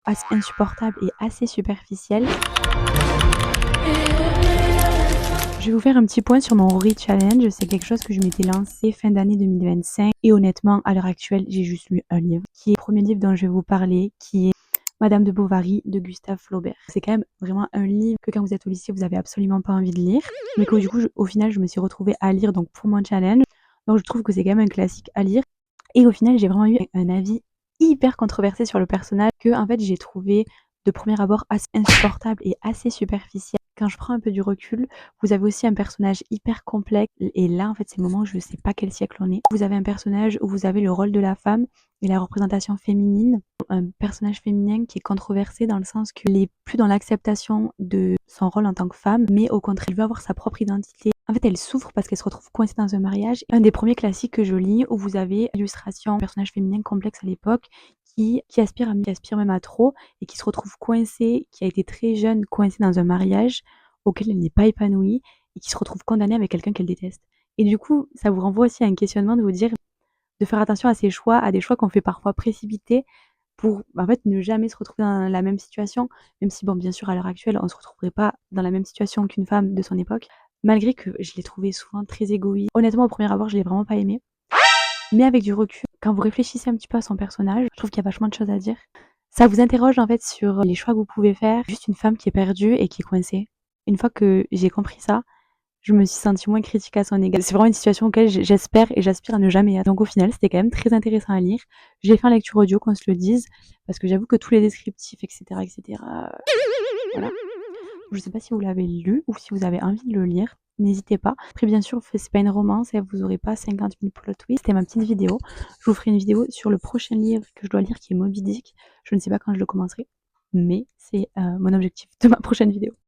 assez insupportable et assez superficielle. Je vais vous faire un petit point sur mon Read Challenge. C'est quelque chose que je m'étais lancé fin d'année 2025 et honnêtement, à l'heure actuelle, j'ai juste lu un livre, qui est le premier livre dont je vais vous parler, qui est Madame de Bovary de Gustave Flaubert. C'est quand même vraiment un livre que quand vous êtes au lycée, vous avez absolument pas envie de lire, mais que du coup, au final, je me suis retrouvée à lire donc pour mon challenge. Donc je trouve que c'est quand même un classique à lire. Et au final, j'ai vraiment eu un avis hyper controversé sur le personnage que en fait j'ai trouvé de premier abord assez insupportable et assez superficiel. Quand je prends un peu du recul, vous avez aussi un personnage hyper complexe et là en fait c'est le moment où je ne sais pas quel siècle on est. Vous avez un personnage où vous avez le rôle de la femme et la représentation féminine, un personnage féminin qui est controversé dans le sens qu'il est plus dans l'acceptation de son rôle en tant que femme, mais au contraire, elle veut avoir sa propre identité. En fait, elle souffre parce qu'elle se retrouve coincée dans un mariage. Un des premiers classiques que je lis où vous avez l'illustration, un personnage féminin complexe à l'époque qui aspire même à trop et qui se retrouve coincée, qui a été très jeune, coincée dans un mariage auquel elle n'est pas épanouie et qui se retrouve condamnée avec quelqu'un qu'elle déteste. Et du coup, ça vous renvoie aussi à un questionnement de vous dire de faire attention à ses choix, à des choix qu'on fait parfois précipités pour en fait ne jamais se retrouver dans la même situation, même si bon bien sûr à l'heure actuelle on ne se retrouverait pas dans la même situation qu'une femme de son époque, malgré que je l'ai trouvé souvent très égoïste. Honnêtement au premier abord je l'ai vraiment pas aimé, mais avec du recul, quand vous réfléchissez un petit peu à son personnage, je trouve qu'il y a vachement de choses à dire. Ça vous interroge en fait sur les choix que vous pouvez faire. Juste une femme qui est perdue et qui est coincée. Une fois que j'ai compris ça, je me suis sentie moins critique à son égard. C'est vraiment une situation auquel j'espère et j'aspire à ne jamais être. Donc au final, c'était quand même très intéressant à lire. J'ai fait en lecture audio, qu'on se le dise, parce que j'avoue que tous les descriptifs, etc., voilà. Je sais pas si vous l'avez lu ou si vous avez envie de le lire. N'hésitez pas. Après, bien sûr, c'est pas une romance et vous aurez pas 50 000 plot twists. C'était ma petite vidéo. Je vous ferai une vidéo sur le prochain livre que je dois lire qui est Moby Dick. Je ne sais pas quand je le commencerai, mais c'est mon objectif de ma prochaine vidéo.